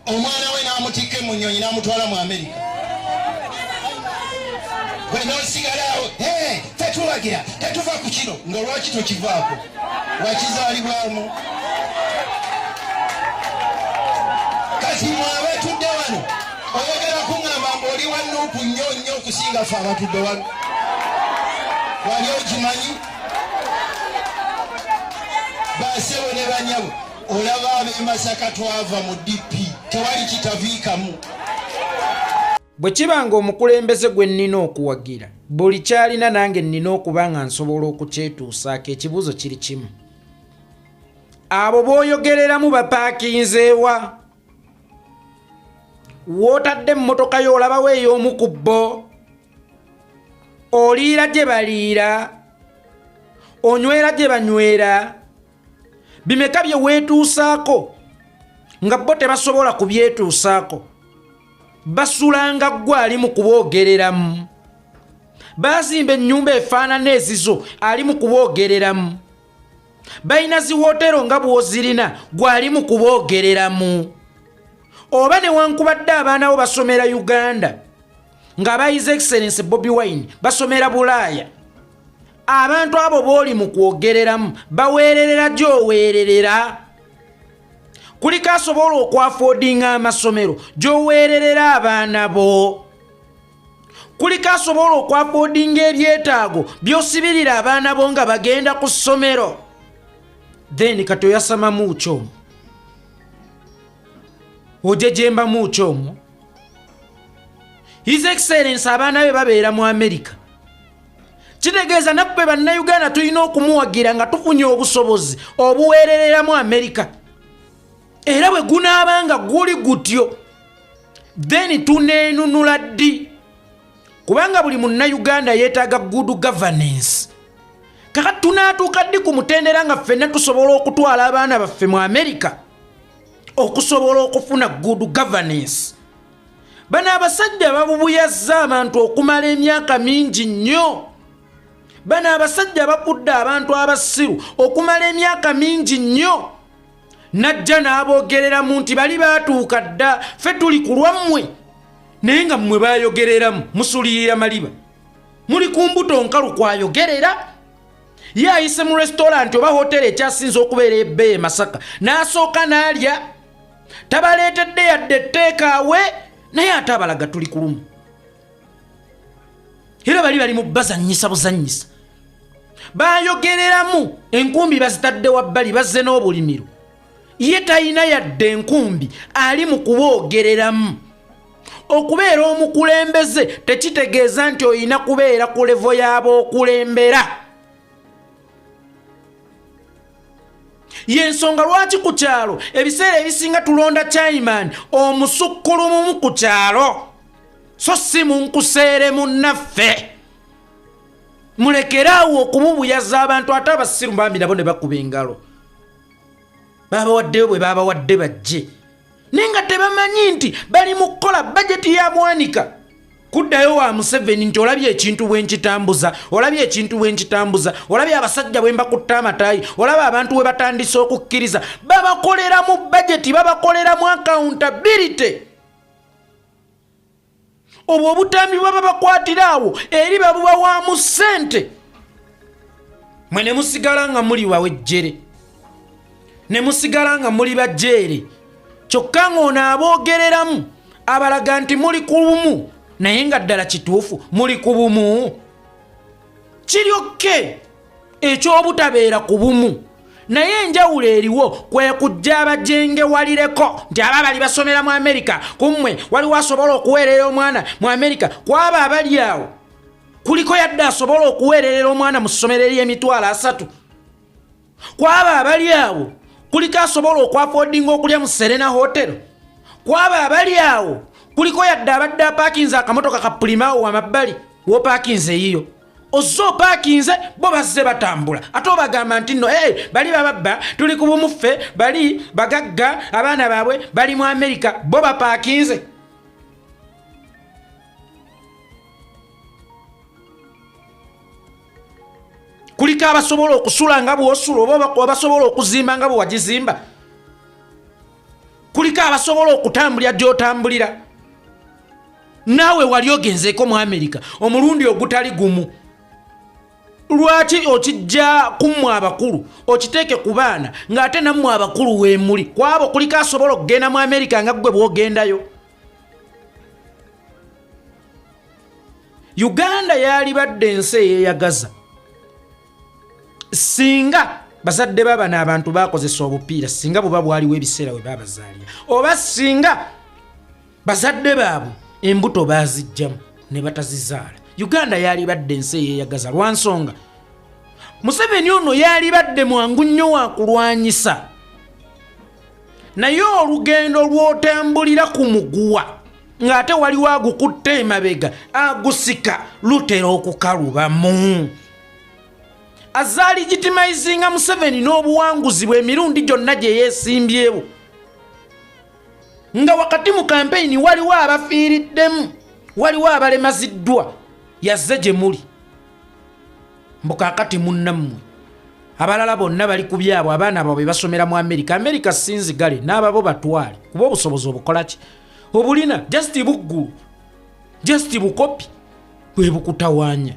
omwana we n'amutikke mu nnyonyi n'amutwala mu Amerika. Gwe n'osigalawo tetulagira tetuva ku kino nga lwaki tokivaako wakizaalibwamu. Kati mwe abatudde wano oyagala kuŋŋamba ng'oli wa Nuupu nnyo okusinga ffe abatudde wano. Wali okimanyi? Basewo ne banyabo olaba ab'e Masaka twava mu DP tewali kitaviikamu. Bwe kiba ng'omukulembeze gwe nnina okuwagira buli kyalina nange nnina okuba nga nsobola okukyetuusaako, ekibuuzo kiri kimu. Abo b'oyogereramu bapaakinzeewa? W'otadde emmotoka yo olabawo ey'omu ku bo? Oliira gye baliira? Onywera gye banywera? Bimeka bye weetuusaako nga bo tebasobola kubyetuusaako? Basulanga ggwe ali mu kuboogereramu. Baazimba ennyumba efaanana ezizo ali mu kuboogereramu. Balina zi wootero nga bw'ozirina gwe ali mu kuboogereramu. Oba newankubadde abaana bo basomera Uganda ng'aba His Excellency Bobi Wine basomera Bulaaya, abantu abo b'oli mu kwogereramu baweererera gy'oweererera. Kuliko asobola okwafoodinga amasomero gy'oweererera abaana bo. Kuliko asobola okwafoodinga ebyetaago by'osibirira abaana bo nga bagenda ku ssomero. Then kati oyasama muukyo ojejemba muukyo omwo. His Excellency abaana be babeera mu Amerika. Kitegeeza naffe bannayuganda tulina okumuwagira nga tufunye obusobozi obuweererera mu Amerika. Era bwe gunaabanga guli gutyo then tuneenunula ddi, kubanga buli munnayuganda yeetaaga good governance. Kakati tunaatuuka ddi ku mutendera nga ffenna tusobola okutwala abaana baffe mu Amerika okusobola okufuna good governance? Bano abasajja babubuyazza abantu okumala emyaka mingi nnyo. Bano abasajja bafudde abantu abasiru okumala emyaka mingi nnyo. Najja n'aboogereramu nti bali baatuuka dda, ffe tuli ku lwammwe. Naye nga mmwe baayogereramu musulirira maliba. Muli ku mbuto nkalu kwayogerera. Ye ayise mu restaurant oba hoteri ekyasinza okubeera ebbeeyi Masaka n'asooka n'alya. Tabaleetedde yadde etteekaawe naye ate abalaga tuli ku lumu. Era bali mu bazannyisa buzannyisa. Baayogereramu enkumbi bazitadde wabbali bazze n'obulimiro. Ye talina yadde enkumbi ali mu kuboogereramu. Okubeera omukulembeze tekitegeeza nti oyina kubeera ku levo y'abookulembera. Yensonga lwaki ku kyalo ebiseera ebisinga tulonda chairman omusukkulumu ku kyalo so si munkuseere munnaffe. Mulekeraawo okumubuyaza abantu ate abasiru bambi nabo ne bakuba engalo. Babawaddeyo bwe babawadde bajje. Naye nga tebamanyi nti bali mu kukola bajeti ya Bwanika. Kuddayo wa Museveni nti olabye ekintu bwe nkitambuza, olabye ekintu bwe nkitambuza, olabye abasajja bwe mbakutta amataayi, olaba abantu bwe batandise okukkiriza. Babakolera mu bajeti, babakolera mu accountability. Obwo obutambi baba bakwatiraawo eri babuba wa mu ssente. Mwe ne musigala nga muli wawejjere. Ne musigala nga muli bajjeere. Kyokka ng'ono aboogereramu abalaga nti muli ku bumu naye nga ddala kituufu muli ku bumu. Kiryokke eky'obutabeera ku bumu naye enjawulo eriwo kwe kujja abajengewalireko nti aba bali basomera mu Amerika kummwe waliwo asobola okuweerera omwana mu Amerika kwaba abali awo kuliko yadde asobola okuweererera omwana mu ssomero ery'emitwalo 3. Kwaba abali awo kuliko asobola okwafoodinga okulya mu Serena Hotel. Kwaba abali awo kuliko yadde abadde apaakinze akamotoka ka Pulimao amabbali w'opaakinze yiyo. Ozzo opaakinze bo bazze batambula ate obagamba nti nno bali bababba tuli ku bumu ffe bali bagagga abaana baabwe bali mu Amerika bo bapaakinze. Kuliko abasobola okusula nga bw'osula oba abasobola okuzimba nga bwe wagizimba. kuliko abasobola okutambulira gy'otambulira. Naawe wali ogenzeeko mu Amerika omulundi ogutali gumu. Lwaki okijja kummwe abakulu okiteeke ku baana ng'ate nammwe abakulu weemuli kwabo kuliko asobola okugenda mu Amerika nga ggwe bw'ogendayo? Uganda yali badde ensi eyeeyagaza singa bazadde baba n'abantu bakozesa obupiira, singa buba bwaliwo ebiseera we babazaalira, oba singa bazadde baabwe embuto baazijjamu ne batazizaala. Uganda yali badde ensi eyeeyagaza lwa nsonga Museveni ono yali badde mwangu nnyo wa kulwanyisa, naye olugendo lw'otambulira ku muguwa ng'ate waliwo agukutte emabega agusika lutera okukalubamu. Azaligitimizinga Museveni n'obuwanguzi bwe emirundi gyonna gye yeesimbyewo, nga wakati mu kampeyini waliwo abafiiriddemu, waliwo abalemaziddwa. Yazze gye muli mbukakati munnammwe abalala bonna bali ku byabwe, abaana baabwe basomera mu Amerika. Amerika sinzigale n'ababo batwale kuba obusobozi obukola ki obulina just buggulu just bukopi bwe bukutawaanya.